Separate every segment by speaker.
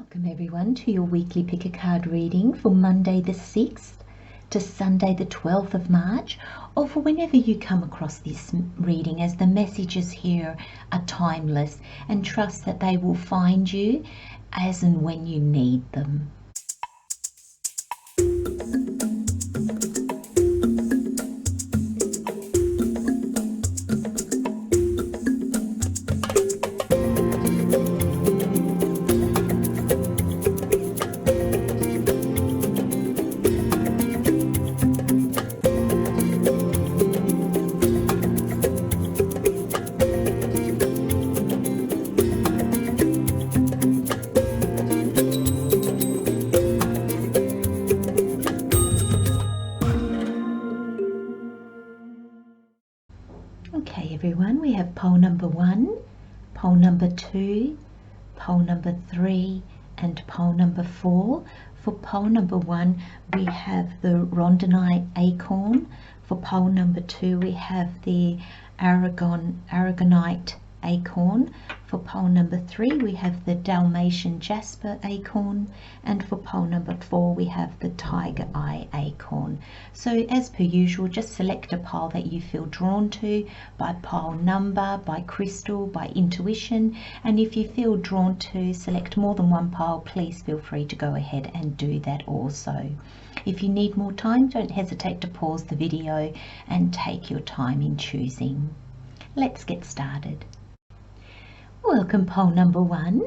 Speaker 1: Welcome everyone to your weekly pick a card reading for Monday the 6th to Sunday the 12th of March, or for whenever you come across this reading, as the messages here are timeless, and trust that they will find you as and when you need them. Okay everyone, we have pole number 1, pole number 2, pole number 3 and pole number 4. For pole number 1 we have the rhodonite acorn. For pole number 2 we have the aragonite acorn. For pole number 3 we have the Dalmatian jasper acorn, and for pole number 4 we have the tiger eye acorn. So as per usual, just select a pole that you feel drawn to, by pole number, by crystal, by intuition, and if you feel drawn to select more than one pole, please feel free to go ahead and do that also. If you need more time, don't hesitate to pause the video and take your time in choosing. Let's get started. Welcome pole number 1.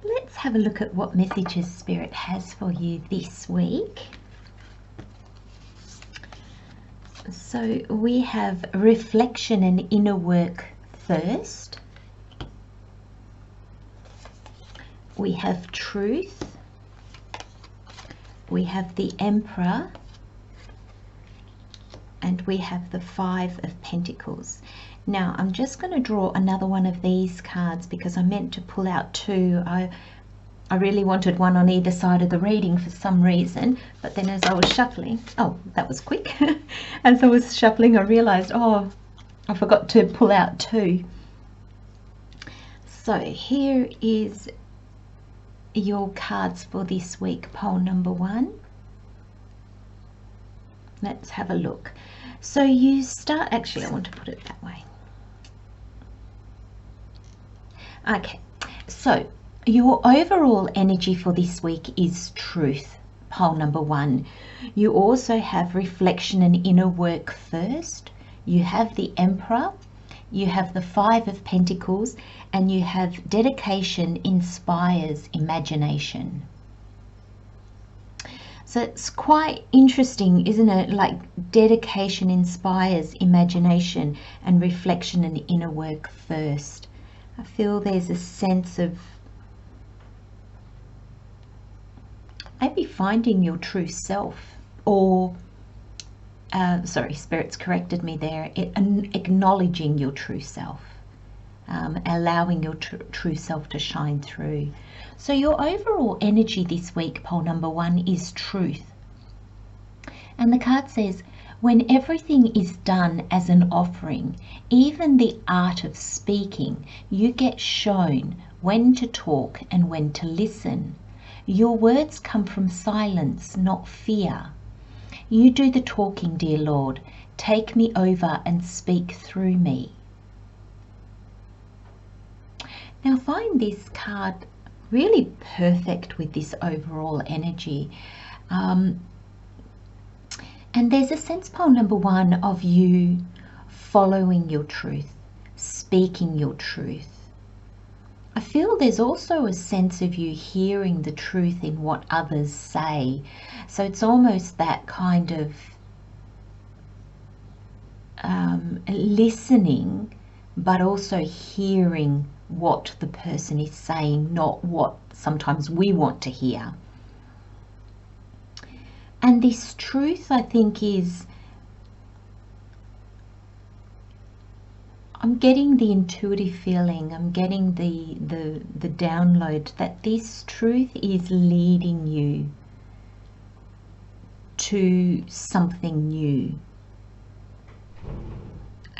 Speaker 1: Let's have a look at what messages Spirit has for you this week. So we have reflection and inner work first. We have truth. We have the Emperor. And we have the 5 of Pentacles. Now I'm just going to draw another one of these cards because I meant to pull out 2. I really wanted one on either side of the reading for some reason, but then as I was shuffling, oh, that was quick. As I was shuffling, I realized, oh, I forgot to pull out 2. So here is your cards for this week, pole number 1. Let's have a look. So you start, actually I want to put it that way. Okay, so your overall energy for this week is truth, pole number 1. You also have reflection and inner work first. You have the Emperor, you have the 5 of Pentacles, and you have dedication inspires imagination. So it's quite interesting, isn't it? Like dedication inspires imagination and reflection and inner work first. I feel there's a sense of maybe finding your true self, or sorry, Spirit's corrected me there, acknowledging your true self, allowing your true self to shine through. So your overall energy this week, pole number 1, is truth. And the card says, when everything is done as an offering, even the art of speaking, you get shown when to talk and when to listen. Your words come from silence, not fear. You do the talking, dear Lord. Take me over and speak through me. Now I find this card really perfect with this overall energy. And there's a sense, pole number 1, of you following your truth, speaking your truth. I feel there's also a sense of you hearing the truth in what others say. So it's almost that kind of listening, but also hearing what the person is saying, not what sometimes we want to hear. And this truth, I think, is, I'm getting the intuitive feeling, I'm getting the download that this truth is leading you to something new.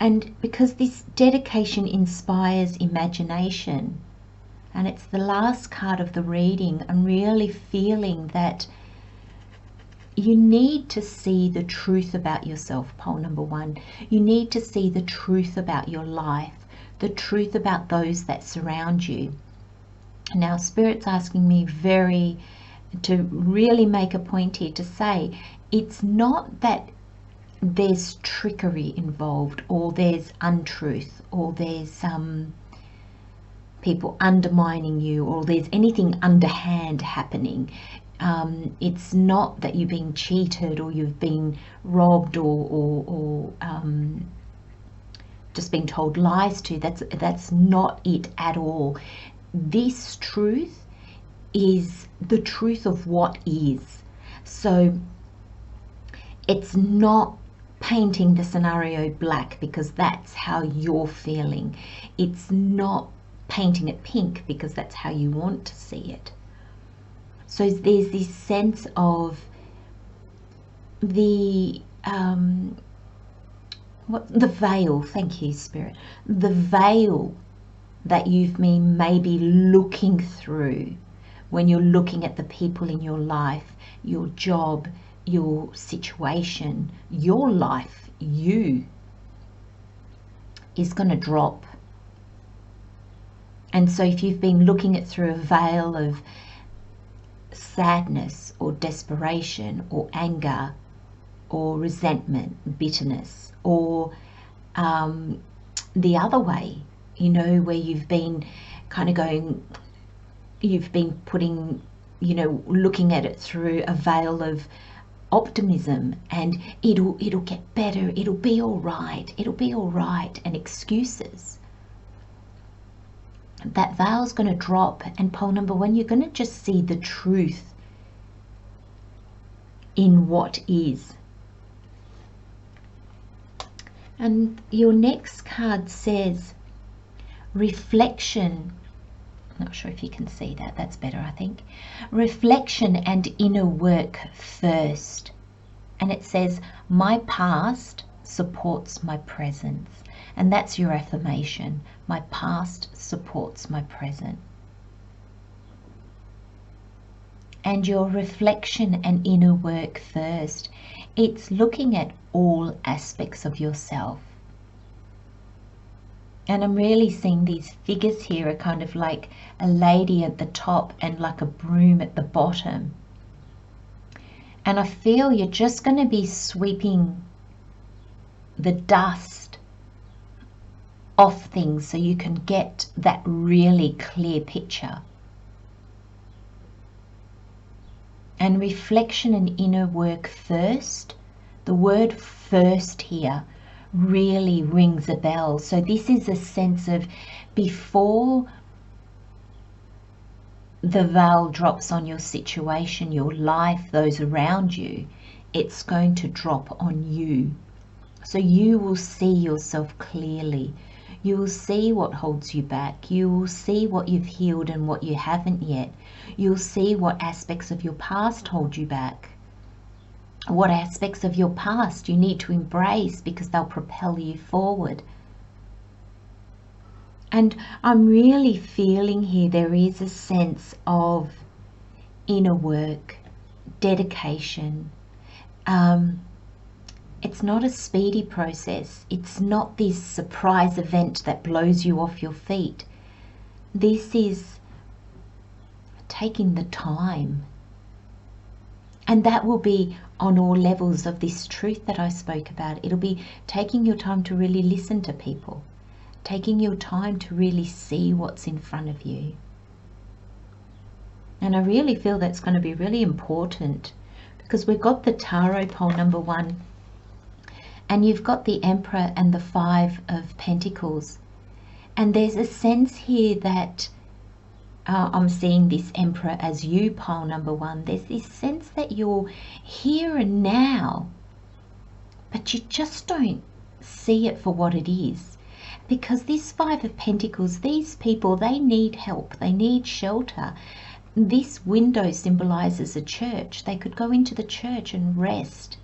Speaker 1: And because this dedication inspires imagination, And it's the last card of the reading. I'm really feeling that you need to see the truth about yourself, pole number 1. You need to see the truth about your life, the truth about those that surround you. Now, Spirit's asking me to really make a point here to say, it's not that there's trickery involved, or there's untruth, or there's people undermining you, or there's anything underhand happening. It's not that you've been cheated, or you've been robbed, or just been told lies to. That's not it at all. This truth is the truth of what is. So it's not painting the scenario black because that's how you're feeling. It's not painting it pink because that's how you want to see it. So there's this sense of the veil. Thank you, Spirit. The veil that you've been maybe looking through when you're looking at the people in your life, your job, your situation, your life, you, is going to drop. And so if you've been looking at through a veil of sadness or desperation or anger or resentment, bitterness, or the other way, you know, where you've been kind of going, you've been putting, you know, looking at it through a veil of optimism and it'll get better, it'll be all right, and excuses. That veil's going to drop, and pole number 1, you're going to just see the truth in what is. And your next card says reflection. I'm not sure if you can see that. That's better, I think. Reflection and inner work first. And it says, my past supports my present. And that's your affirmation. My past supports my present. And your reflection and inner work first. It's looking at all aspects of yourself. And I'm really seeing these figures here are kind of like a lady at the top and like a broom at the bottom. And I feel you're just going to be sweeping the dust off things so you can get that really clear picture. And reflection and inner work first. The word first here really rings a bell. So this is a sense of before the veil drops on your situation, your life, those around you, it's going to drop on you. So you will see yourself clearly. You will see what holds you back. You will see what you've healed and what you haven't yet. You'll see what aspects of your past hold you back. What aspects of your past you need to embrace because they'll propel you forward. And I'm really feeling here there is a sense of inner work, dedication. It's not a speedy process. It's not this surprise event that blows you off your feet. This is taking the time. And that will be on all levels of this truth that I spoke about. It'll be taking your time to really listen to people, taking your time to really see what's in front of you. And I really feel that's going to be really important because we've got the Tarot pole number 1 and you've got the Emperor and the 5 of Pentacles. And there's a sense here that I'm seeing this Emperor as you, pole number 1. There's this sense that you're here and now, but you just don't see it for what it is. Because this 5 of Pentacles, these people, they need help. They need shelter. This window symbolizes a church. They could go into the church and rest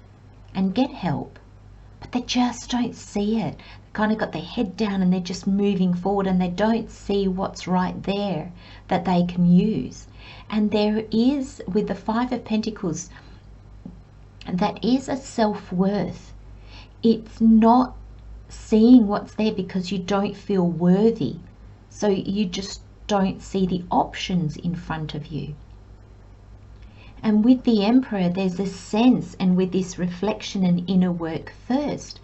Speaker 1: and get help. but they just don't see it. They kind of got their head down and they're just moving forward, and they don't see what's right there that they can use. And there is, with the Five of Pentacles, that is a self-worth. It's not seeing what's there because you don't feel worthy. So you just don't see the options in front of you. And with the Emperor, there's a sense, and with this reflection and inner work first,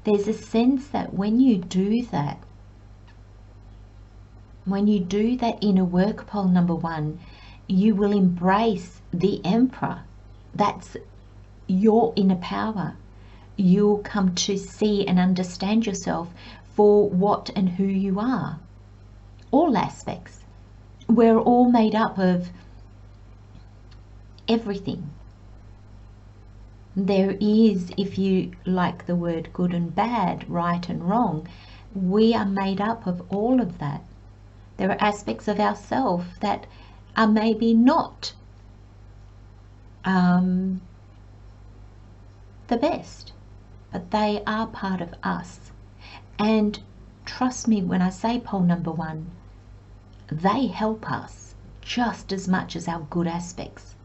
Speaker 1: there's a sense that when you do that inner work, pole number one, you will embrace the Emperor. That's your inner power. You'll come to see and understand yourself for what and who you are. All aspects. We're all made up of everything. There is, if you like the word good and bad, right and wrong, we are made up of all of that. There are aspects of ourselves that are maybe not the best, but they are part of us. And trust me when I say pole number one, they help us just as much as our good aspects.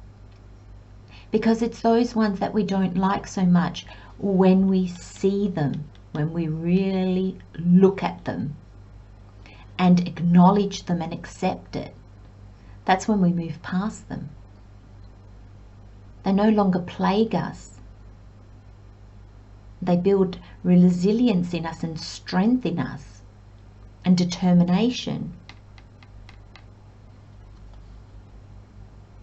Speaker 1: Because it's those ones that we don't like so much when we see them, when we really look at them and acknowledge them and accept it. That's when we move past them. They no longer plague us. They build resilience in us and strength in us and determination.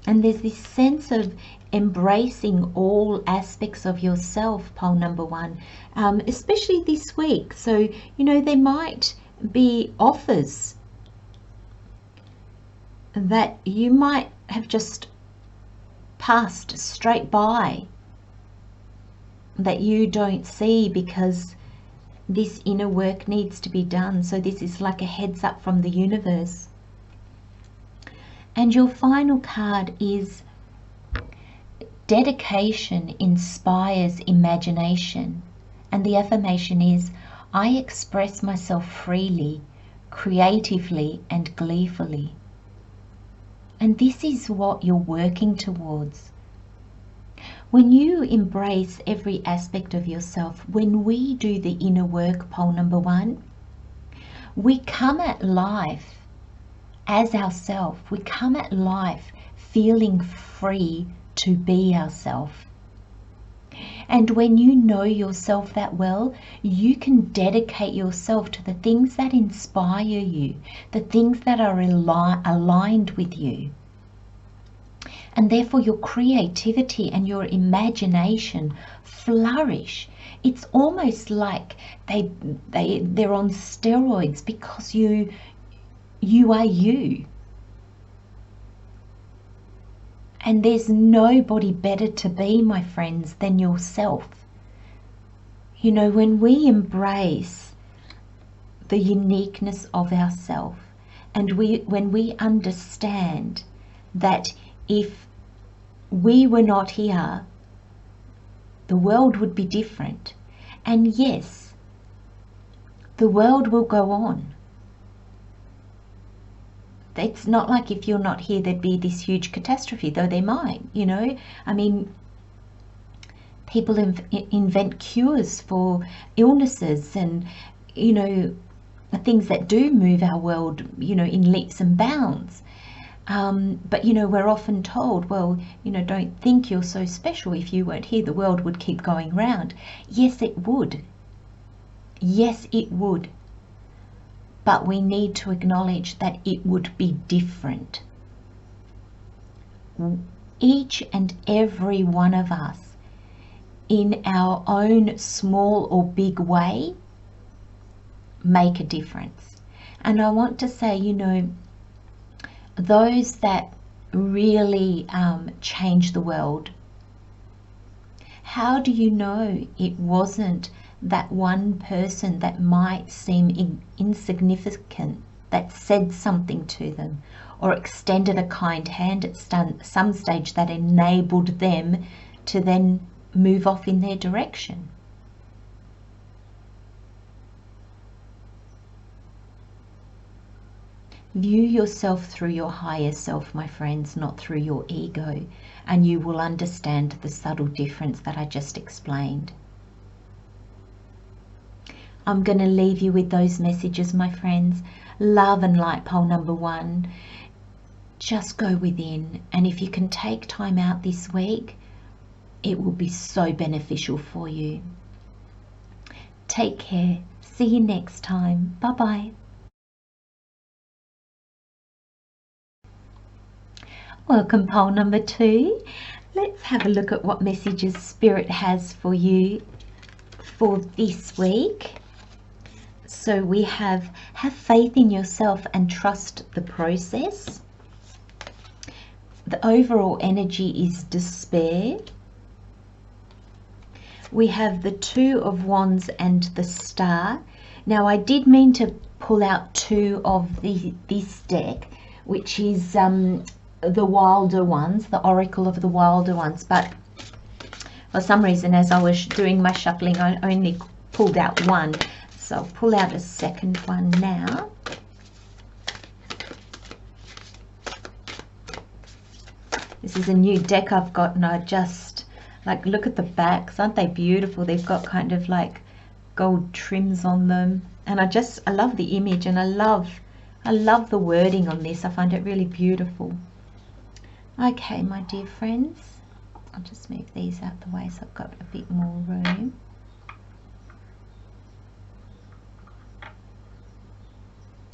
Speaker 1: And there's this sense of embracing all aspects of yourself, pole number one, especially this week. So, you know, there might be offers that you might have just passed straight by, that you don't see because this inner work needs to be done. So this is like a heads up from the universe. And your final card is dedication inspires imagination. And the affirmation is, I express myself freely, creatively and gleefully. And this is what you're working towards. When you embrace every aspect of yourself, when we do the inner work, pole number one, we come at life as ourself. We come at life feeling free to be ourselves. And when you know yourself that well, you can dedicate yourself to the things that inspire you, the things that are aligned with you. And therefore your creativity and your imagination flourish. It's almost like they're on steroids because you are you. And there's nobody better to be, my friends, than yourself. You know, when we embrace the uniqueness of ourselves, and when we understand that if we were not here, the world would be different. And yes, the world will go on. It's not like if you're not here there'd be this huge catastrophe, though there might, you know. I mean, people invent cures for illnesses and, you know, things that do move our world, you know, in leaps and bounds. But, you know, we're often told, well, you know, don't think you're so special. If you weren't here, the world would keep going round. Yes, it would. Yes, it would. But we need to acknowledge that it would be different. Each and every one of us, in our own small or big way, make a difference. And I want to say, you know, those that really change the world, how do you know it wasn't that one person that might seem insignificant that said something to them or extended a kind hand at some stage that enabled them to then move off in their direction? View yourself through your higher self, my friends, not through your ego, and you will understand the subtle difference that I just explained. I'm going to leave you with those messages, my friends. Love and light, pole number 1. Just go within, and if you can take time out this week, it will be so beneficial for you. Take care. See you next time. Bye-bye. Welcome, pole number 2. Let's have a look at what messages Spirit has for you for this week. So we have faith in yourself and trust the process. The overall energy is despair. We have the 2 of Wands and the Star. Now I did mean to pull out 2 of this deck, which is the Wylder ones, the Oracle of the Wylder ones, but for some reason as I was doing my shuffling I only pulled out 1, so I'll pull out a second one now. This is a new deck I've got, and I just like, look at the backs, aren't they beautiful? They've got kind of like gold trims on them, and I love the image, and I love the wording on this. I find it really beautiful. Okay, my dear friends, I'll just move these out the way so I've got a bit more room.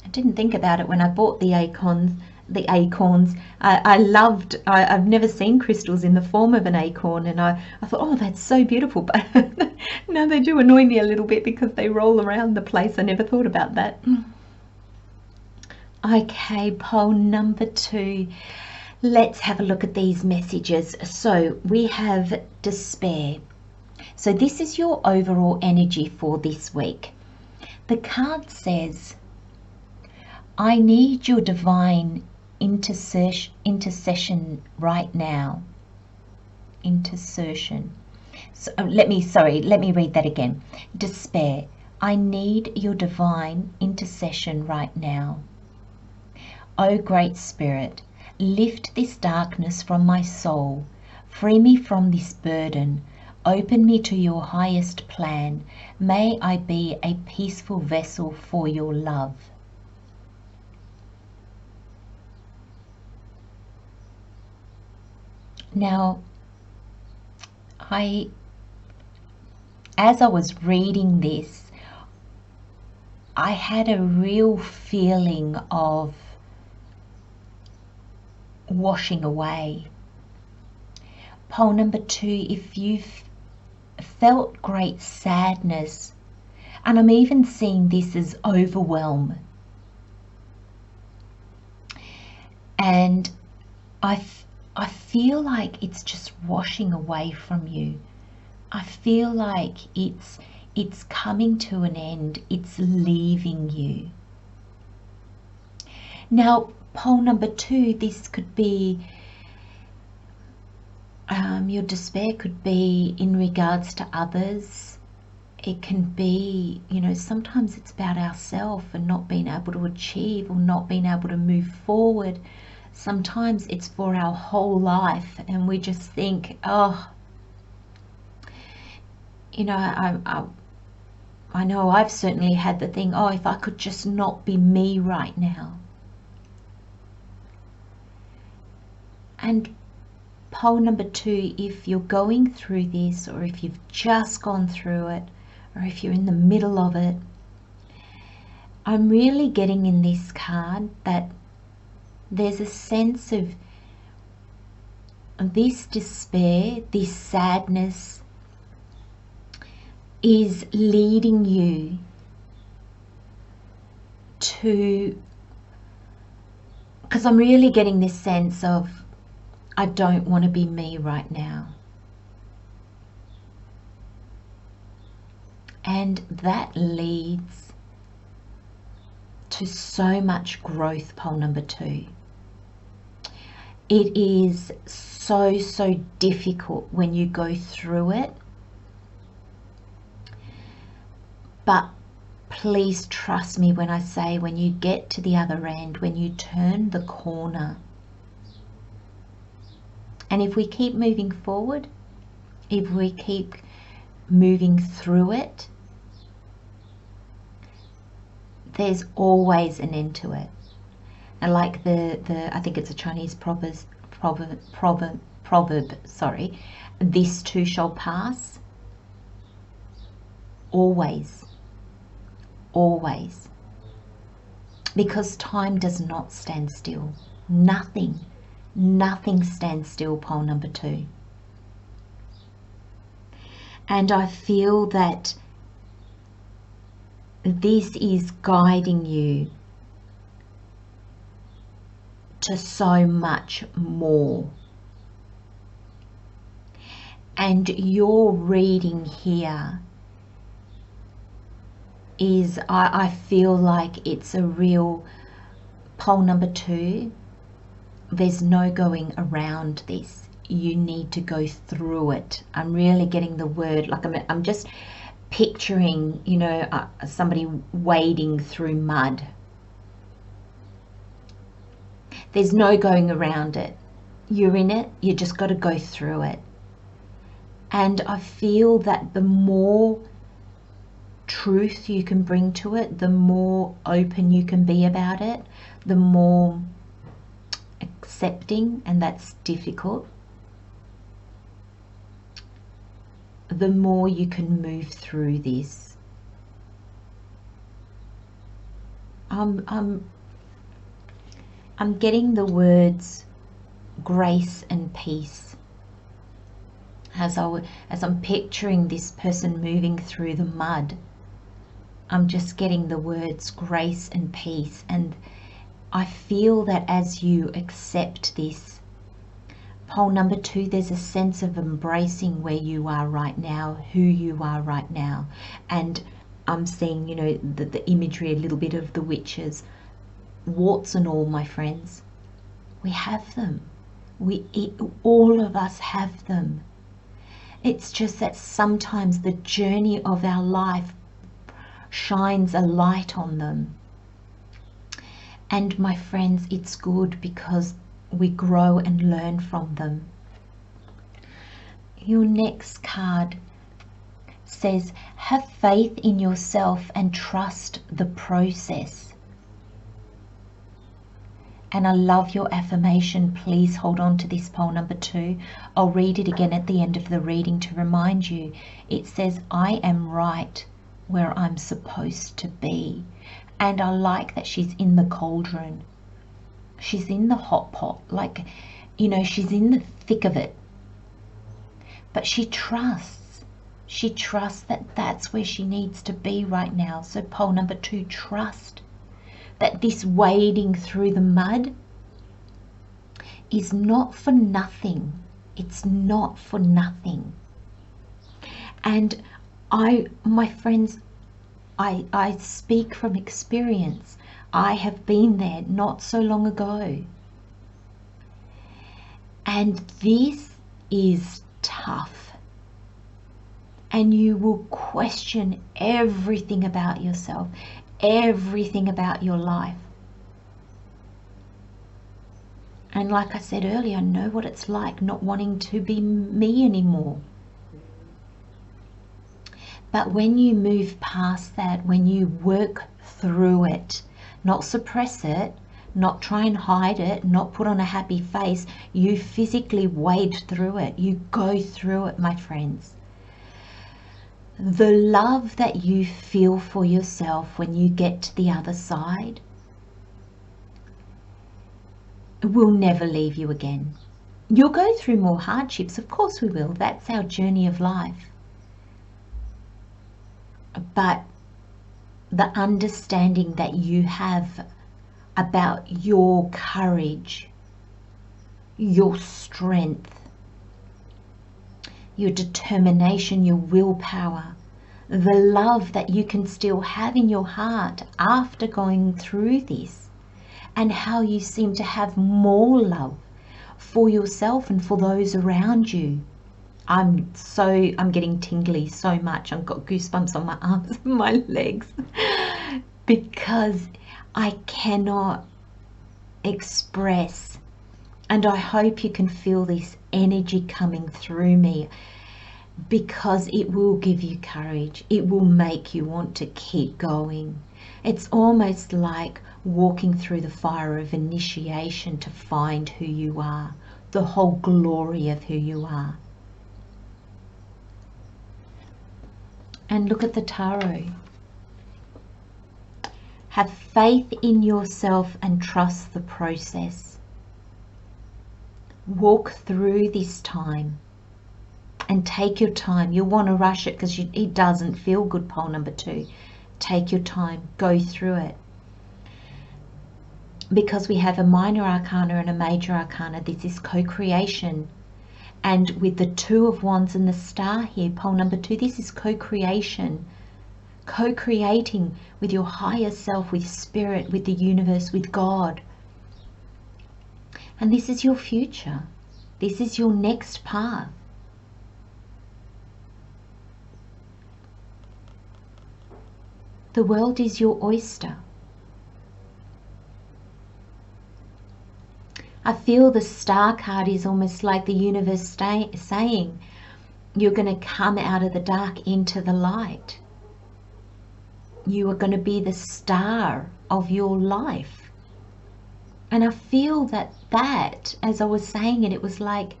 Speaker 1: I didn't think about it when I bought the acorns. I've never seen crystals in the form of an acorn, and I thought, oh, that's so beautiful, but now they do annoy me a little bit because they roll around the place. I never thought about that. Okay, pole number 2. Let's have a look at these messages. So we have despair. So this is your overall energy for this week. The card says, I need your divine intercession right now. Intercession. So, let me read that again. Despair. I need your divine intercession right now. O Great Spirit, lift this darkness from my soul. Free me from this burden. Open me to your highest plan. May I be a peaceful vessel for your love. Now, as I was reading this, I had a real feeling of washing away. Pole number 2, if you've felt great sadness, and I'm even seeing this as overwhelm, and I feel like it's just washing away from you. I feel like it's coming to an end. It's leaving you. Now, pole number 2, this could be, your despair could be in regards to others. It can be, sometimes it's about ourselves and not being able to achieve or not being able to move forward. Sometimes it's for our whole life, and we just think, oh, I know I've certainly had the thing, oh, if I could just not be me right now. And pole number 2, if you're going through this, or if you've just gone through it, or if you're in the middle of it, I'm really getting in this card that there's a sense of this despair, this sadness is leading you to, because I'm really getting this sense of, I don't want to be me right now. And that leads to so much growth, pole number 2. It is so difficult when you go through it. But please trust me when I say, when you get to the other end, when you turn the corner, and if we keep moving forward, if we keep moving through it, there's always an end to it. And like the I think it's a Chinese proverb, sorry, this too shall pass. Always, always. Because time does not stand still. Nothing stands still, pole number 2. And I feel that this is guiding you to so much more. And your reading here is, I feel like it's a real, pole number 2, there's no going around this. You need to go through it. I'm really getting the word, like I'm just picturing, you know, somebody wading through mud. There's no going around it. You're in it, you just got to go through it. And I feel that the more truth you can bring to it, the more open you can be about it, the more accepting, and that's difficult, the more you can move through this. I'm getting the words grace and peace as I'm picturing this person moving through the mud. I'm just getting the words grace and peace, and I feel that as you accept this, pole number 2, there's a sense of embracing where you are right now, who you are right now. And I'm seeing, you know, the imagery a little bit of the witches, warts and all, my friends. We have them. All of us have them. It's just that sometimes the journey of our life shines a light on them. And my friends, it's good because we grow and learn from them. Your next card says, have faith in yourself and trust the process. And I love your affirmation. Please hold on to this, pole number 2. I'll read it again at the end of the reading to remind you. It says, I am right where I'm supposed to be. And I like that she's in the cauldron. She's in the hot pot, like, you know, she's in the thick of it. But she trusts that that's where she needs to be right now. So pole number 2, trust that this wading through the mud is not for nothing. It's not for nothing. And my friends, I speak from experience. I have been there not so long ago. And this is tough. And you will question everything about yourself, everything about your life. And like I said earlier, I know what it's like not wanting to be me anymore. But when you move past that, when you work through it, not suppress it, not try and hide it, not put on a happy face, you physically wade through it. You go through it, my friends. The love that you feel for yourself when you get to the other side will never leave you again. You'll go through more hardships, of course we will. That's our journey of life. But the understanding that you have about your courage, your strength, your determination, your willpower, the love that you can still have in your heart after going through this, and how you seem to have more love for yourself and for those around you. I'm getting tingly so much. I've got goosebumps on my arms and my legs. because I cannot express, and I hope you can feel this energy coming through me, because it will give you courage. It will make you want to keep going. It's almost like walking through the fire of initiation to find who you are, the whole glory of who you are. And look at the tarot. Have faith in yourself and trust the process. Walk through this time and take your time. You'll want to rush it because it doesn't feel good, pole number 2. Take your time, go through it. Because we have a minor arcana and a major arcana, this is co-creation. And with the 2 of Wands and the star here, pole number 2, this is co-creation. Co-creating with your higher self, with spirit, with the universe, with God. And this is your future. This is your next path. The world is your oyster. I feel the star card is almost like the universe saying, you're going to come out of the dark into the light. You are going to be the star of your life. And I feel that as I was saying it, it was like,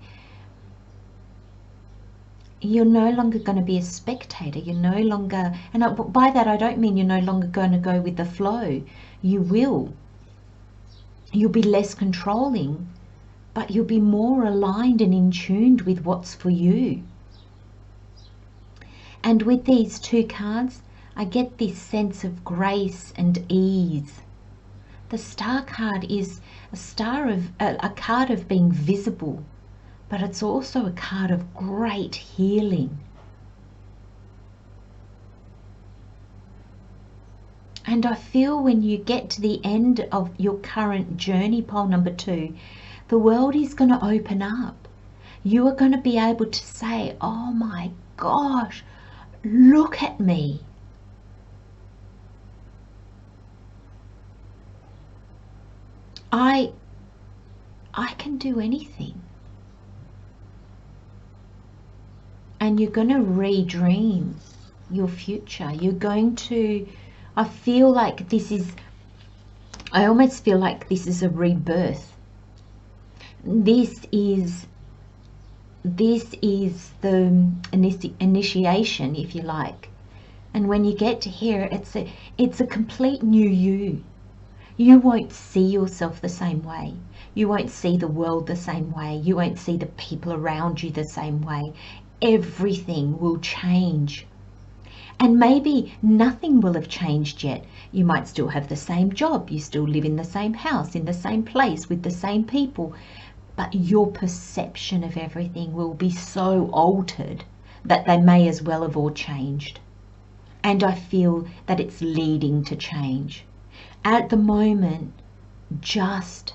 Speaker 1: you're no longer going to be a spectator. You're no longer, and by that I don't mean you're no longer going to go with the flow. You will. You'll be less controlling, but you'll be more aligned and in tune with what's for you. And with these 2 cards, I get this sense of grace and ease. The star card is a card of being visible, but it's also a card of great healing. And I feel when you get to the end of your current journey, pole number 2, the world is going to open up. You are going to be able to say, oh my gosh, look at me. I can do anything. And you're going to redream your future. You're going to, I feel like this is, I almost feel like this is a rebirth. This is the initiation, if you like. And when you get to here, it's a complete new you. You won't see yourself the same way. You won't see the world the same way. You won't see the people around you the same way. Everything will change. And maybe nothing will have changed yet. You might still have the same job. You still live in the same house, in the same place, with the same people. But your perception of everything will be so altered that they may as well have all changed. And I feel that it's leading to change. At the moment, just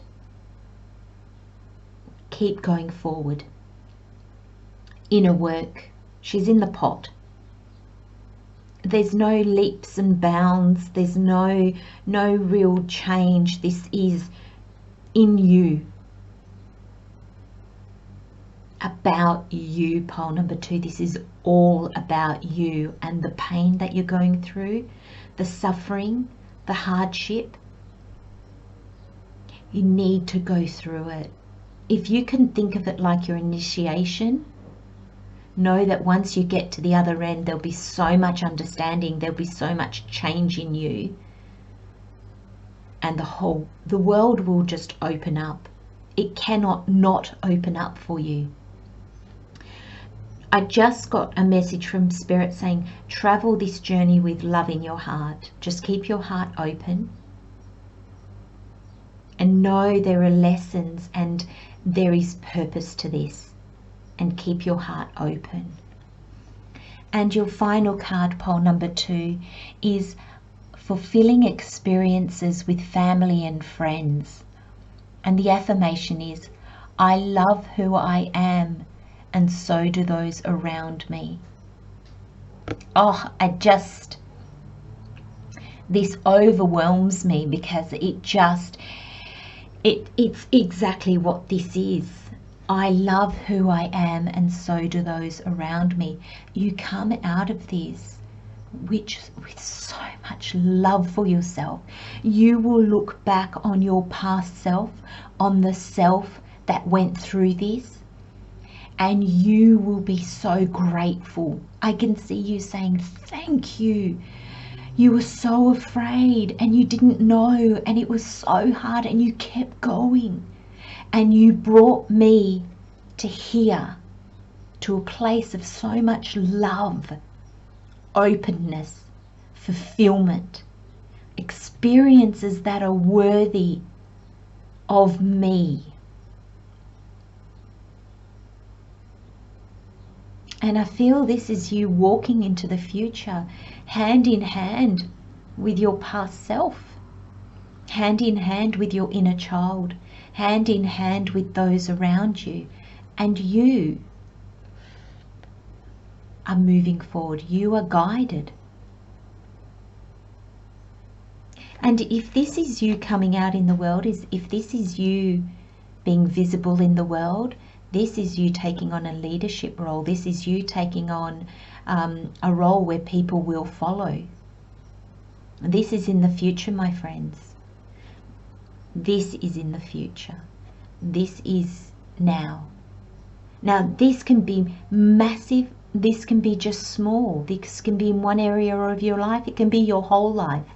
Speaker 1: keep going forward. Inner work, she's in the pot. There's no leaps and bounds. There's no real change. This is in you. About you, pole number 2. This is all about you and the pain that you're going through, the suffering, the hardship. You need to go through it. If you can think of it like your initiation, know that once you get to the other end, there'll be so much understanding, there'll be so much change in you, and the world will just open up. It cannot not open up for you. I just got a message from Spirit saying, travel this journey with love in your heart. Just keep your heart open and know there are lessons and there is purpose to this, and keep your heart open. And your final card, pole number 2, is fulfilling experiences with family and friends. And the affirmation is, I love who I am, and so do those around me. Oh, This overwhelms me because it's exactly what this is. I love who I am, and so do those around me. You come out of this with so much love for yourself. You will look back on your past self, on the self that went through this, and you will be so grateful. I can see you saying, thank you. You were so afraid and you didn't know, and it was so hard, and you kept going, and you brought me to here, to a place of so much love, openness, fulfillment, experiences that are worthy of me. And I feel this is you walking into the future hand in hand with your past self, hand in hand with your inner child, hand in hand with those around you, and you are moving forward. You are guided. And if this is you coming out in the world, if this is you being visible in the world, this is you taking on a leadership role. This is you taking on a role where people will follow. This is in the future, my friends. This is in the future. This is now. Now, this can be massive. This can be just small. This can be in one area of your life. It can be your whole life.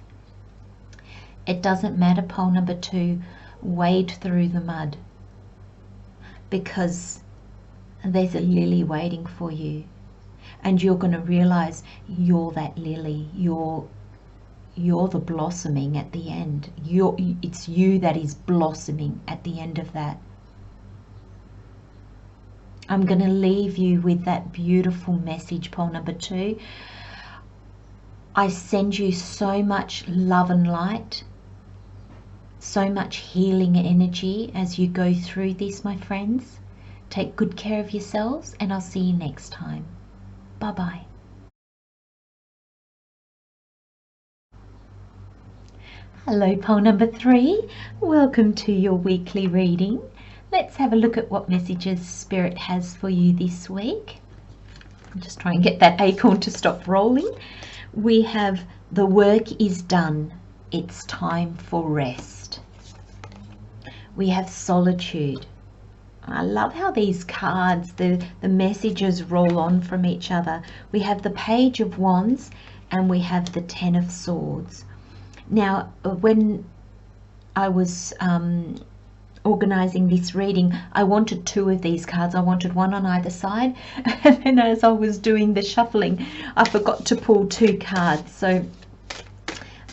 Speaker 1: It doesn't matter. Pole number 2, wade through the mud, because there's a lily waiting for you, and you're going to realize you're that lily. You're the blossoming at the end. It's you that is blossoming at the end of that. I'm going to leave you with that beautiful message, pole number 2. I send you so much love and light, so much healing energy as you go through this, my friends. Take good care of yourselves, and I'll see you next time. Bye-bye. Hello, pole number 3. Welcome to your weekly reading. Let's have a look at what messages Spirit has for you this week. I'm just trying to get that acorn to stop rolling. We have the work is done. It's time for rest. We have solitude. I love how these cards, the messages roll on from each other. We have the Page of Wands and we have the Ten of Swords. Now, when I was organizing this reading, I wanted 2 of these cards. I wanted one on either side, and then as I was doing the shuffling, I forgot to pull 2 cards. So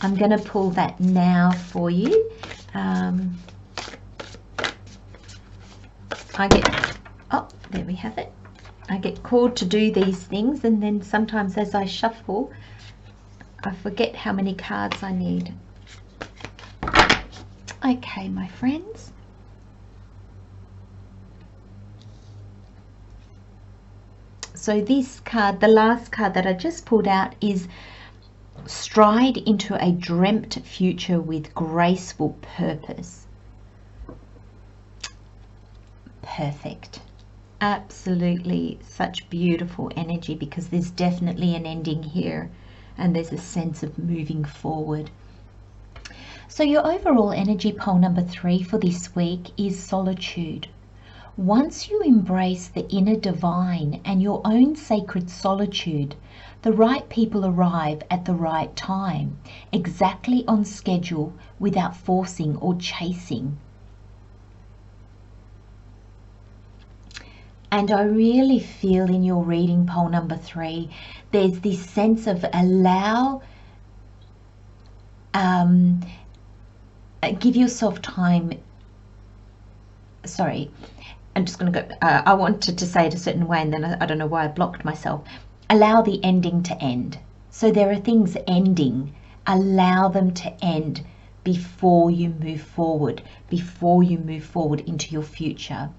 Speaker 1: I'm going to pull that now for you. There we have it. I get called to do these things, and then sometimes as I shuffle, I forget how many cards I need. Okay, my friends. So this card, the last card that I just pulled out, is stride into a dreamt future with graceful purpose. Perfect. Absolutely such beautiful energy, because there's definitely an ending here and there's a sense of moving forward. So your overall energy, pole number 3, for this week is solitude. Once you embrace the inner divine and your own sacred solitude, the right people arrive at the right time, exactly on schedule, without forcing or chasing. And I really feel in your reading, pole number 3, there's this sense of allow, give yourself time. Sorry, I'm just going to go, I wanted to say it a certain way, and then I don't know why I blocked myself. Allow the ending to end. So there are things ending. Allow them to end before you move forward, into your future.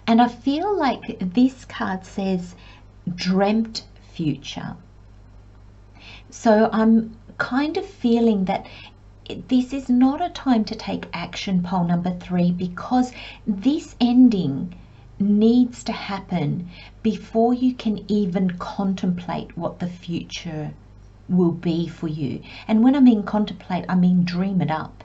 Speaker 1: And I feel like this card says dreamt future. So I'm kind of feeling that this is not a time to take action, pole number 3, because this ending needs to happen before you can even contemplate what the future will be for you. And when I mean contemplate, I mean dream it up.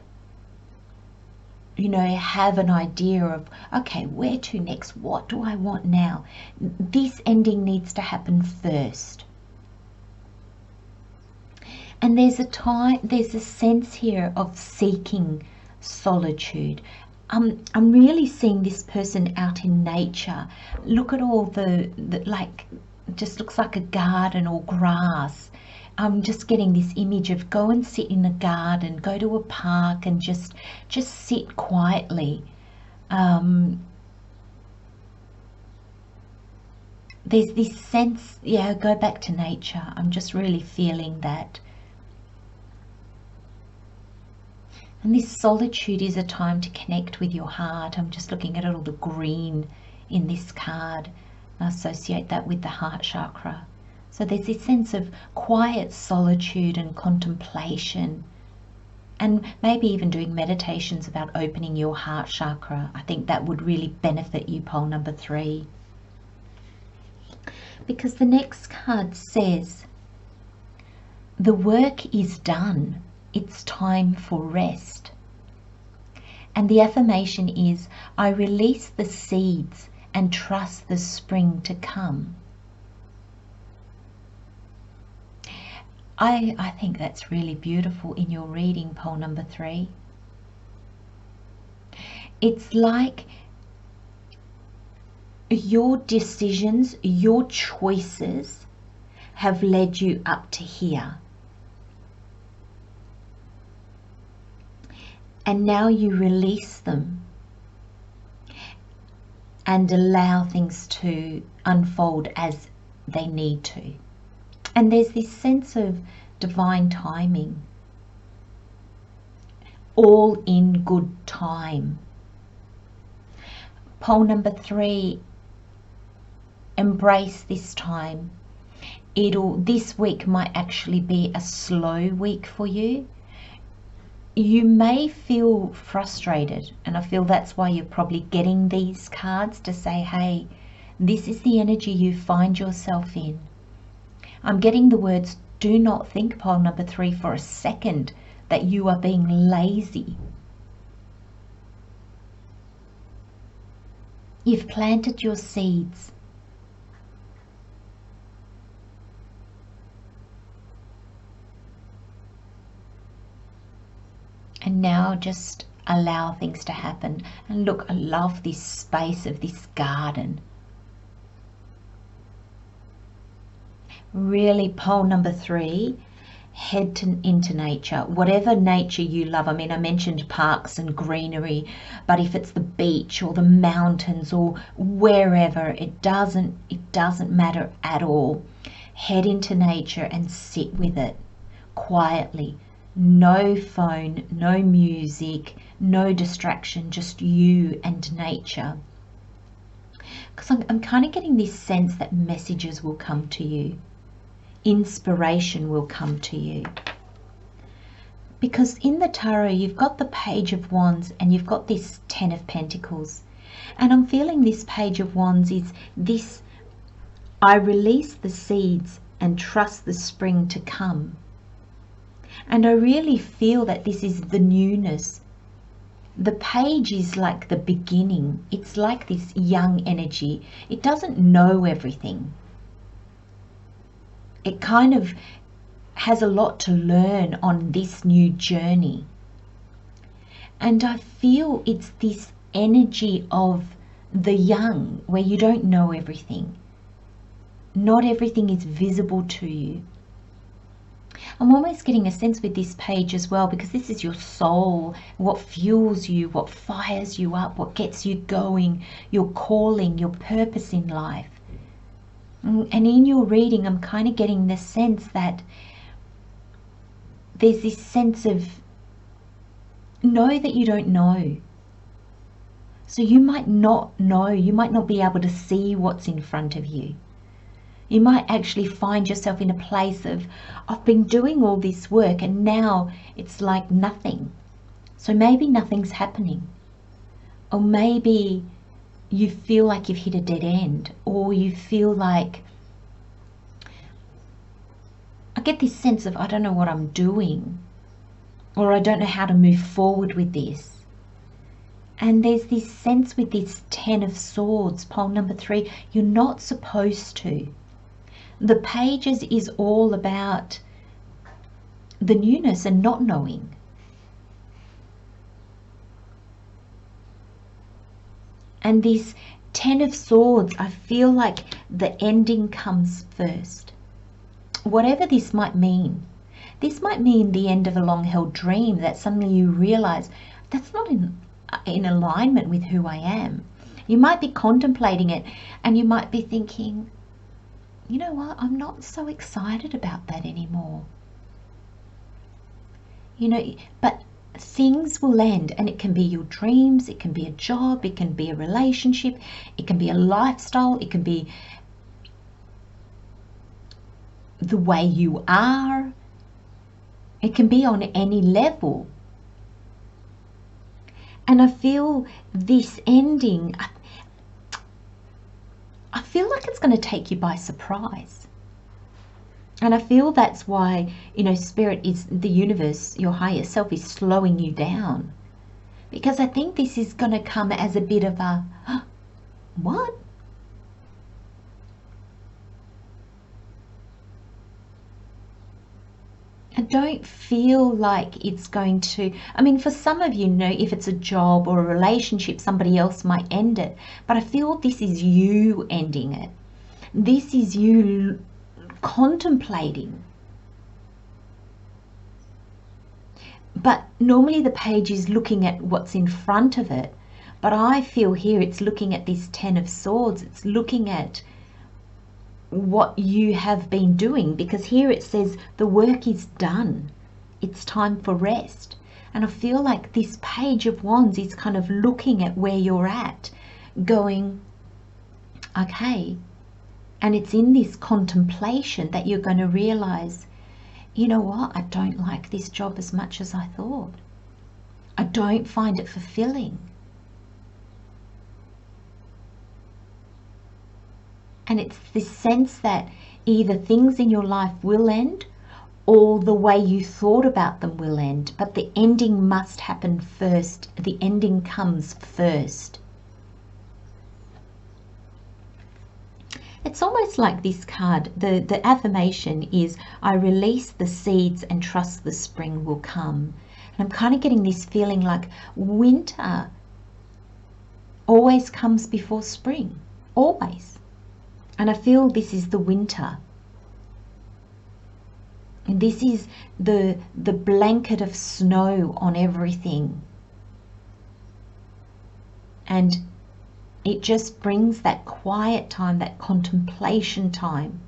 Speaker 1: You know, have an idea of, okay, where to next? What do I want now? This ending needs to happen first. And there's a sense here of seeking solitude. I'm really seeing this person out in nature. Look at all the like, just looks like a garden or grass. I'm just getting this image of go and sit in a garden, go to a park and just sit quietly. There's this sense, yeah, go back to nature. I'm just really feeling that. And this solitude is a time to connect with your heart. I'm just looking at all the green in this card. I associate that with the heart chakra. So there's this sense of quiet solitude and contemplation. And maybe even doing meditations about opening your heart chakra. I think that would really benefit you, pole number 3. Because the next card says, the work is done. It's time for rest. And the affirmation is, I release the seeds and trust the spring to come. I think that's really beautiful in your reading, pole number 3. It's like your decisions, your choices have led you up to here. And now you release them and allow things to unfold as they need to. And there's this sense of divine timing, all in good time. Pole number 3, embrace this time. This week might actually be a slow week for you. You may feel frustrated, and I feel that's why you're probably getting these cards to say, hey, this is the energy you find yourself in. I'm getting the words, do not think, pole number 3, for a second that you are being lazy. You've planted your seeds. And now just allow things to happen. And look, I love this space of this garden. Really, pole number 3, head into nature. Whatever nature you love. I mean, I mentioned parks and greenery, but if it's the beach or the mountains or wherever, it doesn't matter at all. Head into nature and sit with it quietly. No phone, no music, no distraction, just you and nature. Because I'm kind of getting this sense that messages will come to you. Inspiration will come to you. Because in the tarot, you've got the Page of Wands and you've got this 10 of Pentacles. And I'm feeling this Page of Wands is this, I release the seeds and trust the spring to come. And I really feel that this is the newness. The page is like the beginning. It's like this young energy. It doesn't know everything. It kind of has a lot to learn on this new journey. And I feel it's this energy of the young, where you don't know everything. Not everything is visible to you. I'm almost getting a sense with this page as well, because this is your soul, what fuels you, what fires you up, what gets you going, your calling, your purpose in life. And in your reading, I'm kind of getting the sense that there's this sense of know that you don't know. So you might not know, you might not be able to see what's in front of you. You might actually find yourself in a place of, I've been doing all this work and now it's like nothing. So maybe nothing's happening. Or maybe you feel like you've hit a dead end, or you feel like, I get this sense of, I don't know what I'm doing, or I don't know how to move forward with this. And there's this sense with this 10 of Swords, pole number 3, you're not supposed to. The Pages is all about the newness and not knowing. And this 10 of Swords, I feel like the ending comes first. Whatever this might mean. This might mean the end of a long-held dream, that suddenly you realize that's not in alignment with who I am. You might be contemplating it and you might be thinking, you know what, I'm not so excited about that anymore. You know, but things will end, and it can be your dreams, it can be a job, it can be a relationship, it can be a lifestyle, it can be the way you are. It can be on any level. And I feel this ending, I feel like it's going to take you by surprise. And I feel that's why, you know, Spirit is, the universe, your higher self is slowing you down. Because I think this is going to come as a bit of a, what? I don't feel like it's going to, I mean, for some of you, know, if it's a job or a relationship, somebody else might end it. But I feel this is you ending it. This is you contemplating. But normally the page is looking at what's in front of it. But I feel here it's looking at this 10 of Swords. It's looking at what you have been doing, because here it says the work is done. It's time for rest. And I feel like this Page of Wands is kind of looking at where you're at, going, okay. And it's in this contemplation that you're going to realize, you know what, I don't like this job as much as I thought. I don't find it fulfilling. And it's this sense that either things in your life will end, or the way you thought about them will end. But the ending must happen first. The ending comes first. It's almost like this card, the affirmation is, I release the seeds and trust the spring will come. And I'm kind of getting this feeling like winter always comes before spring, always. And I feel this is the winter. And this is the blanket of snow on everything. And it just brings that quiet time, that contemplation time.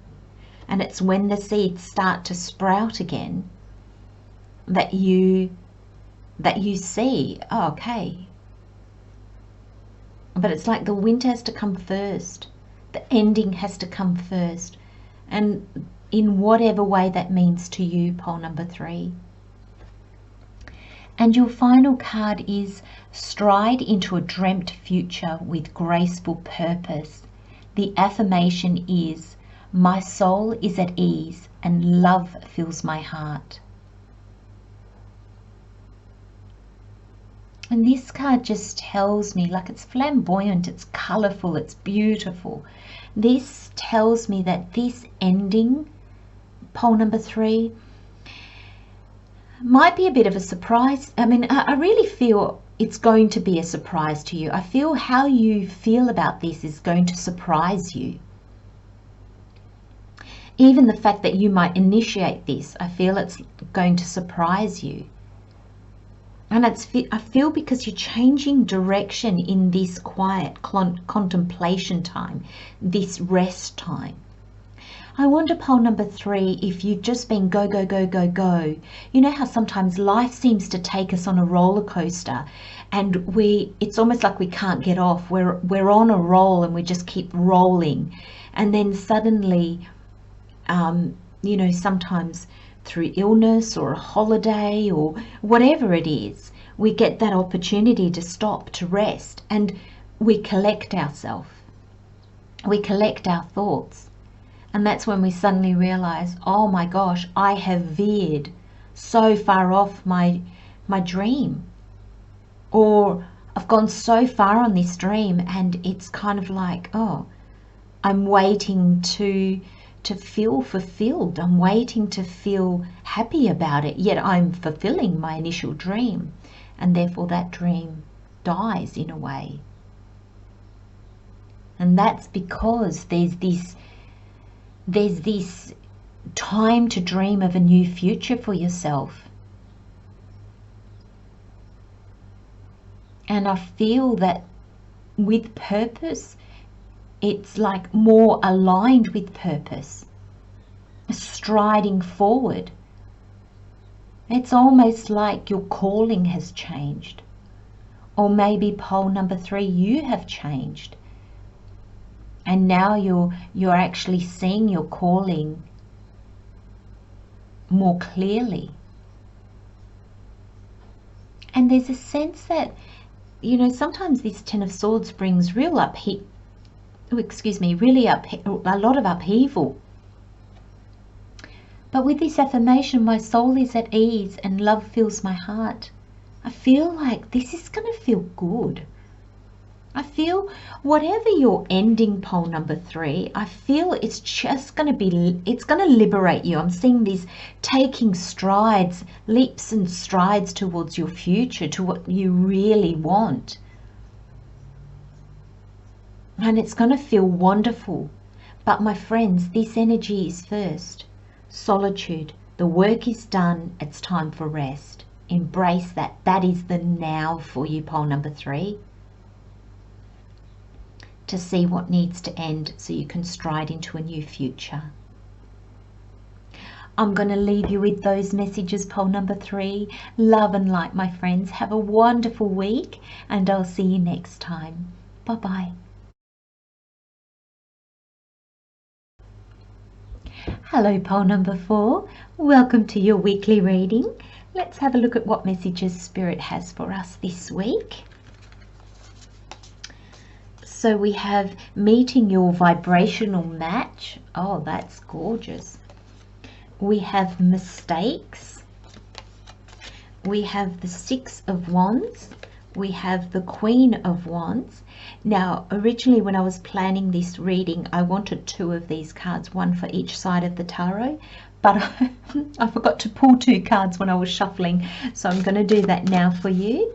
Speaker 1: And it's when the seeds start to sprout again that you see, oh, okay. But it's like the winter has to come first. The ending has to come first. And in whatever way that means to you, pole number 3. And your final card is stride into a dreamt future with graceful purpose. The affirmation is, my soul is at ease and love fills my heart. And this card just tells me, like, it's flamboyant, it's colourful, it's beautiful. This tells me that this ending, pole number 3, might be a bit of a surprise. I mean, I really feel it's going to be a surprise to you. I feel how you feel about this is going to surprise you. Even the fact that you might initiate this, I feel it's going to surprise you. And I feel because you're changing direction in this quiet contemplation time, this rest time. I wonder, pole number 3, if you've just been go, go, go, go, go. You know how sometimes life seems to take us on a roller coaster, and it's almost like we can't get off. We're on a roll and we just keep rolling. And then suddenly, you know, sometimes through illness or a holiday or whatever it is, we get that opportunity to stop, to rest, and we collect ourselves. We collect our thoughts. And that's when we suddenly realize, oh my gosh, I have veered so far off my dream. Or I've gone so far on this dream, and it's kind of like, oh, I'm waiting to feel fulfilled. I'm waiting to feel happy about it, yet I'm fulfilling my initial dream. And therefore that dream dies in a way. And that's because there's this time to dream of a new future for yourself. And I feel that with purpose, it's like more aligned with purpose, striding forward. It's almost like your calling has changed. Or maybe pole number 3, you have changed. And now you're actually seeing your calling more clearly. And there's a sense that, you know, sometimes this 10 of Swords brings a lot of upheaval. But with this affirmation, my soul is at ease and love fills my heart. I feel like this is going to feel good. I feel whatever your ending, pole number 3, I feel it's just going to it's going to liberate you. I'm seeing this taking strides, leaps and strides towards your future, to what you really want. And it's going to feel wonderful. But my friends, this energy is first. Solitude. The work is done. It's time for rest. Embrace that. That is the now for you, pole number 3. To see what needs to end so you can stride into a new future. I'm going to leave you with those messages, pole number 3. Love and light, my friends. Have a wonderful week, and I'll see you next time. Bye-bye. Hello, pole number 4. Welcome to your weekly reading. Let's have a look at what messages Spirit has for us this week. So we have meeting your vibrational match. Oh, that's gorgeous. We have mistakes. We have the 6 of Wands. We have the Queen of Wands. Now, originally when I was planning this reading, I wanted 2 of these cards, one for each side of the tarot, but I forgot to pull 2 cards when I was shuffling. So I'm going to do that now for you.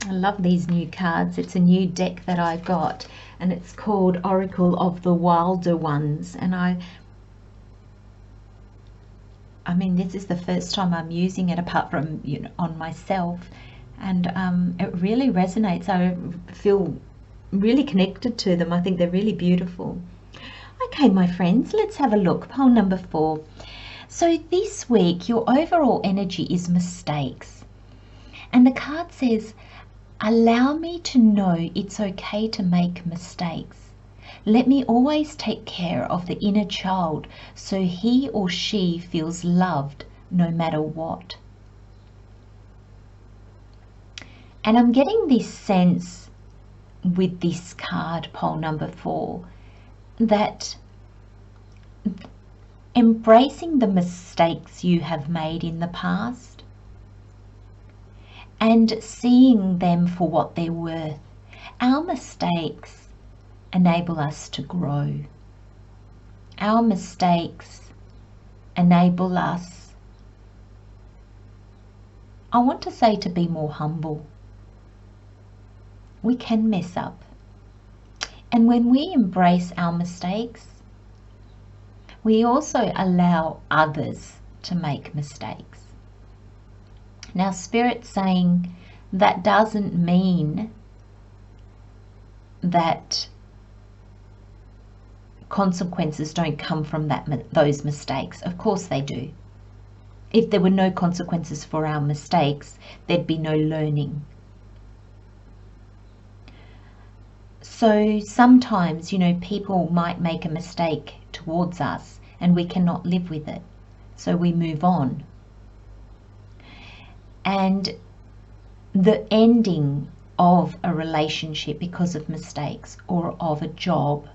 Speaker 1: I love these new cards. It's a new deck that I got, and it's called Oracle of the Wylder ones. And I mean, this is the first time I'm using it, apart from, you know, on myself, and it really resonates. I feel really connected to them. I think they're really beautiful. Okay, my friends, let's have a look. Pole number 4. So this week, your overall energy is mistakes, and the card says, allow me to know it's okay to make mistakes. Let me always take care of the inner child so he or she feels loved no matter what. And I'm getting this sense with this card, pole number 4, that embracing the mistakes you have made in the past and seeing them for what they're worth. Our mistakes enable us to grow. Our mistakes enable us, I want to say, to be more humble. We can mess up. And when we embrace our mistakes, we also allow others to make mistakes. Now, Spirit's saying that doesn't mean that consequences don't come from those mistakes. Of course they do. If there were no consequences for our mistakes, there'd be no learning. So sometimes, people might make a mistake towards us and we cannot live with it. So we move on. And the ending of a relationship because of mistakes, or of a job,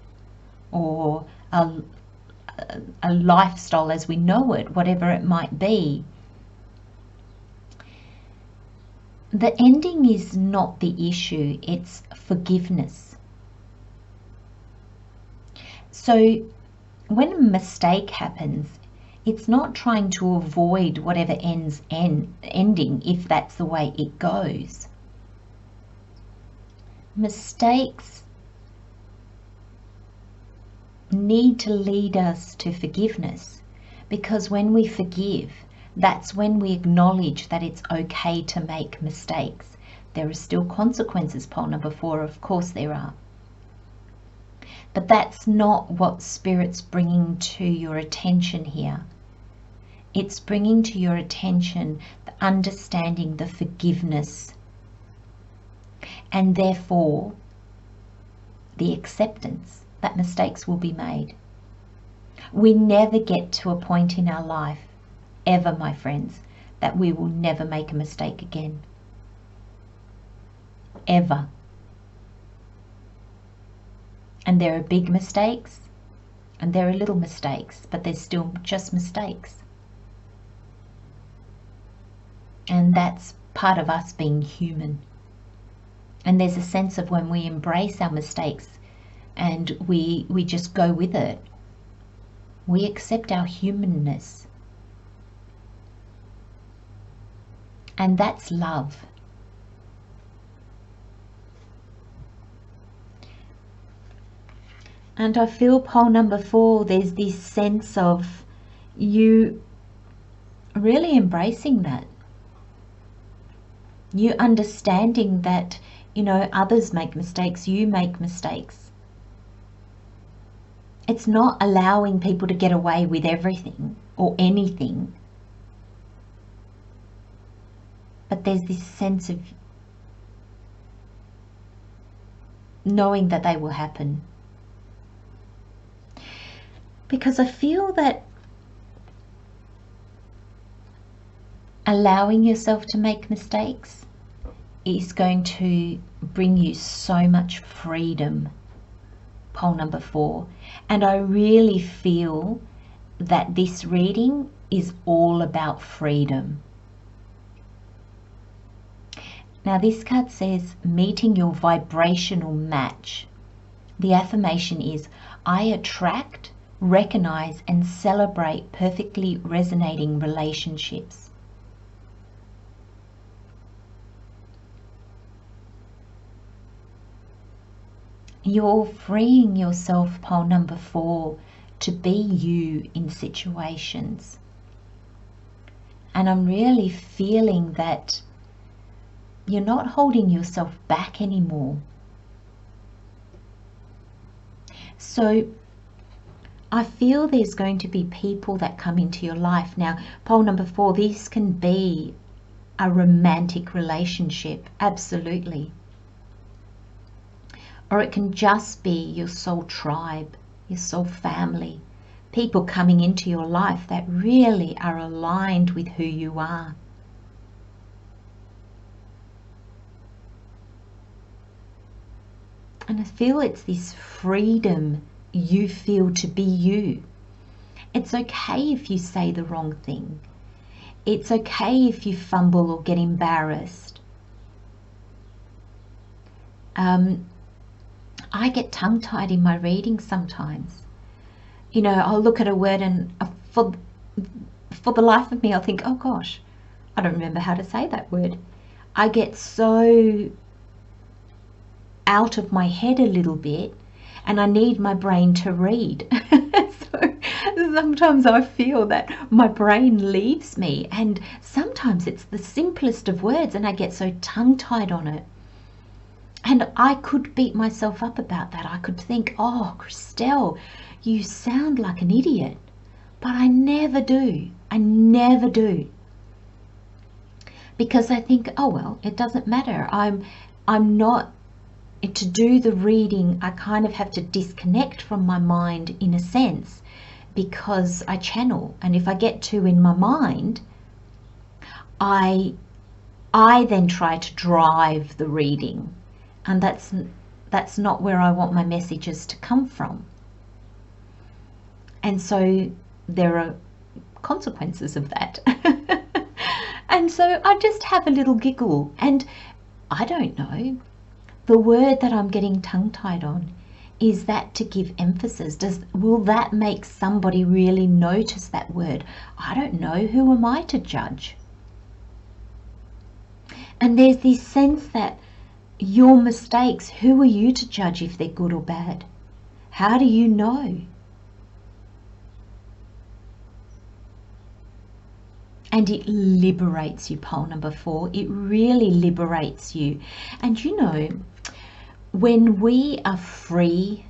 Speaker 1: or a lifestyle as we know it, whatever it might be, the ending is not the issue, it's forgiveness. So when a mistake happens, it's not trying to avoid whatever ending if that's the way it goes. Mistakes need to lead us to forgiveness, because when we forgive, that's when we acknowledge that it's okay to make mistakes. There are still consequences, pole number 4, of course there are. But that's not what Spirit's bringing to your attention here. It's bringing to your attention the understanding, the forgiveness, and therefore the acceptance that mistakes will be made. We never get to a point in our life, ever, my friends, that we will never make a mistake again. Ever. And there are big mistakes and there are little mistakes, but they're still just mistakes. And that's part of us being human. And there's a sense of when we embrace our mistakes and we just go with it, we accept our humanness. And that's love. And I feel, pole number 4, there's this sense of you really embracing that. You understanding that, others make mistakes, you make mistakes. It's not allowing people to get away with everything or anything. But there's this sense of knowing that they will happen. Because I feel that allowing yourself to make mistakes is going to bring you so much freedom, pole number 4. And I really feel that this reading is all about freedom. Now this card says, meeting your vibrational match. The affirmation is, I attract, recognize and celebrate perfectly resonating relationships. You're freeing yourself, pole number 4, to be you in situations. And I'm really feeling that you're not holding yourself back anymore. So I feel there's going to be people that come into your life. Now, pole number 4, this can be a romantic relationship, absolutely. Or it can just be your soul tribe, your soul family, people coming into your life that really are aligned with who you are. And I feel it's this freedom you feel to be you. It's okay if you say the wrong thing. It's okay if you fumble or get embarrassed. I get tongue-tied in my reading sometimes. I'll look at a word and for the life of me I'll think, oh gosh, I don't remember how to say that word. I get so out of my head a little bit and I need my brain to read. sometimes I feel that my brain leaves me, and sometimes it's the simplest of words and I get so tongue-tied on it. And I could beat myself up about that. I could think, oh, Christelle, you sound like an idiot. But I never do. I never do. Because I think, oh, well, it doesn't matter. I'm not, to do the reading, I kind of have to disconnect from my mind in a sense, because I channel. And if I get too in my mind, I then try to drive the reading. And that's not where I want my messages to come from. And so there are consequences of that. And so I just have a little giggle, and I don't know, the word that I'm getting tongue-tied on, is that to give emphasis? Will that make somebody really notice that word? I don't know. Who am I to judge? And there's this sense that your mistakes, who are you to judge if they're good or bad? How do you know? And it liberates you, pole number 4. It really liberates you. And you know, when we are free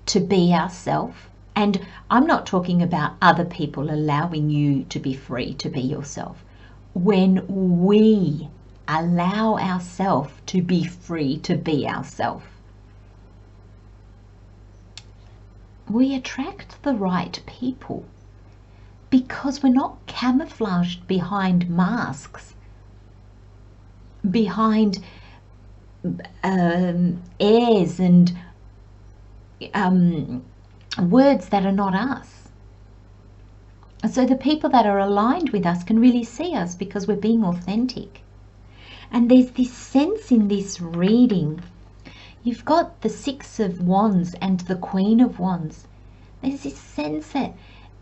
Speaker 1: to be ourselves, and I'm not talking about other people allowing you to be free to be yourself. When we allow ourselves to be free to be ourselves, we attract the right people, because we're not camouflaged behind masks, behind airs and words that are not us. So the people that are aligned with us can really see us because we're being authentic. And there's this sense in this reading. You've got the 6 of Wands and the Queen of Wands. There's this sense that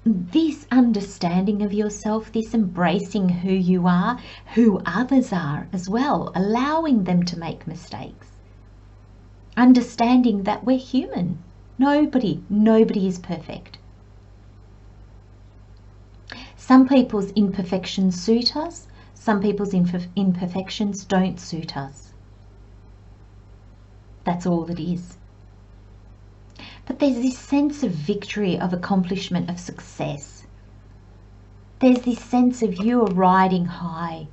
Speaker 1: this understanding of yourself, this embracing who you are, who others are as well, allowing them to make mistakes, understanding that we're human. Nobody is perfect. Some people's imperfections suit us, some people's imperfections don't suit us. That's all it is. But there's this sense of victory, of accomplishment, of success. There's this sense of you are riding high.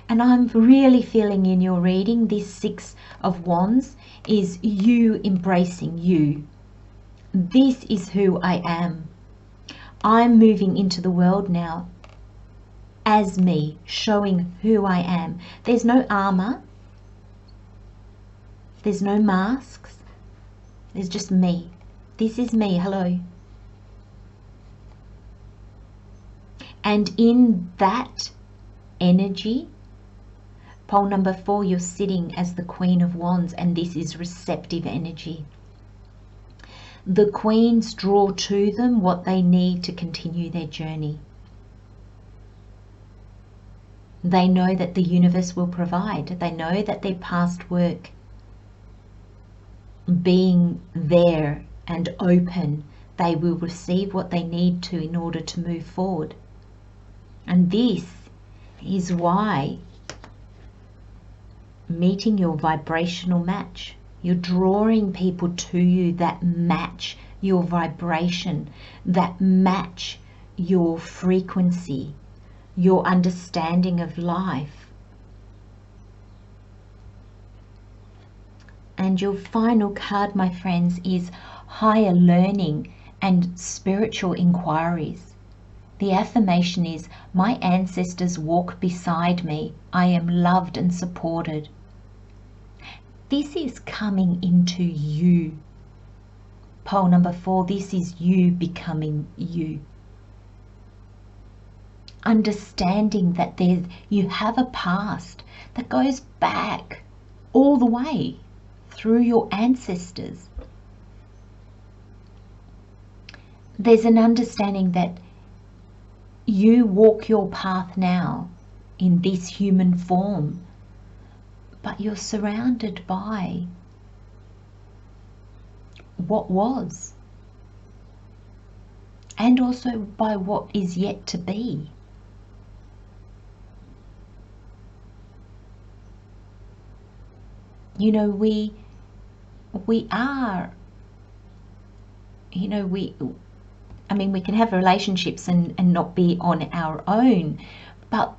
Speaker 1: And I'm really feeling in your reading, this 6 of Wands is you embracing you. This is who I am. I'm moving into the world now as me, showing who I am. There's no armor. There's no masks. There's just me. This is me, hello. And in that energy, pole number 4, you're sitting as the Queen of Wands, and this is receptive energy. The queens draw to them what they need to continue their journey. They know that the universe will provide. They know that their past work, being there and open, they will receive what they need to in order to move forward. And this is why meeting your vibrational match, you're drawing people to you that match your vibration, that match your frequency, your understanding of life. And your final card, my friends, is higher learning and spiritual inquiries. The affirmation is, my ancestors walk beside me. I am loved and supported. This is coming into you. Pole number 4, this is you becoming you. Understanding that you have a past that goes back all the way through your ancestors. There's an understanding that you walk your path now in this human form, but you're surrounded by what was. and also by what is yet to be. You know, we are, you know, we can have relationships and not be on our own, but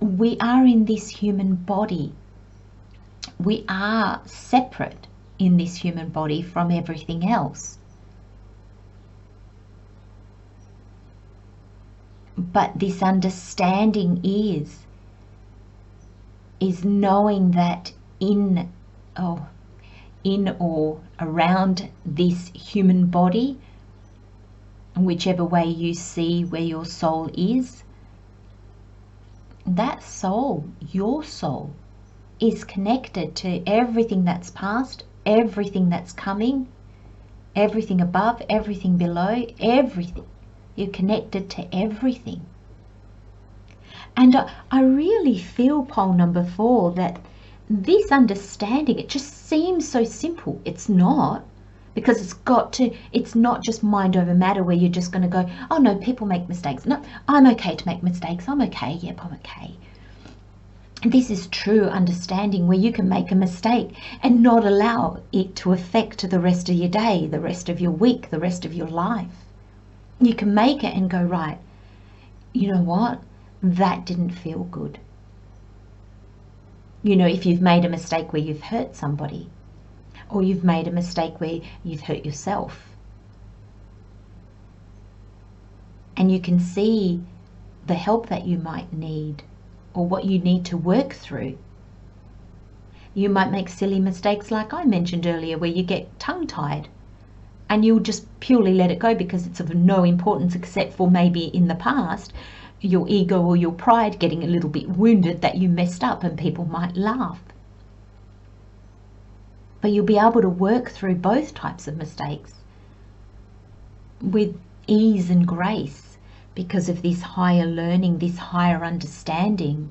Speaker 1: we are in this human body. We are separate in this human body from everything else. But this understanding is knowing that in or around this human body, whichever way you see where your soul is, that soul, your soul, is connected to everything that's past, everything that's coming, everything above, everything below, everything. You're connected to everything. And I really feel, pole number 4, that this understanding, it just seems so simple. It's not, because it's not just mind over matter where you're just going to go, oh no, people make mistakes. No, I'm okay to make mistakes. I'm okay. Yep, I'm okay. This is true understanding where you can make a mistake and not allow it to affect the rest of your day, the rest of your week, the rest of your life. You can make it and go, right, you know what? That didn't feel good. You know, if you've made a mistake where you've hurt somebody, or you've made a mistake where you've hurt yourself, and you can see the help that you might need or what you need to work through. You might make silly mistakes like I mentioned earlier, where you get tongue-tied and you'll just purely let it go because it's of no importance, except for maybe in the past your ego or your pride getting a little bit wounded that you messed up, and people might laugh. But you'll be able to work through both types of mistakes with ease and grace because of this higher learning, this higher understanding.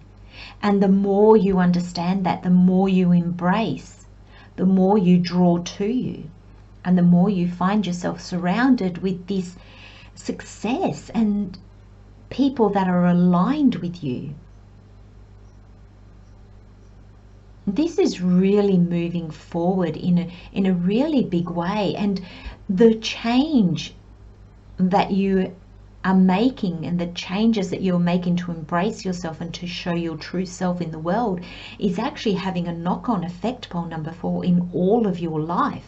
Speaker 1: And the more you understand that, the more you embrace, the more you draw to you, and the more you find yourself surrounded with this success and people that are aligned with you. This is really moving forward in a really big way, and the change that you are making and the changes that you're making to embrace yourself and to show your true self in the world is actually having a knock-on effect, pole number 4, in all of your life.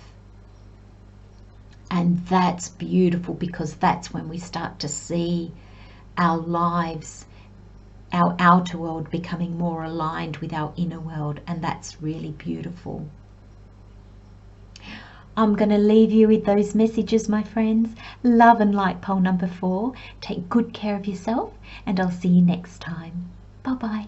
Speaker 1: And that's beautiful, because that's when we start to see our lives, our outer world, becoming more aligned with our inner world, and that's really beautiful. I'm going to leave you with those messages, my friends. Love and light, pole number 4. Take good care of yourself, and I'll see you next time. Bye-bye.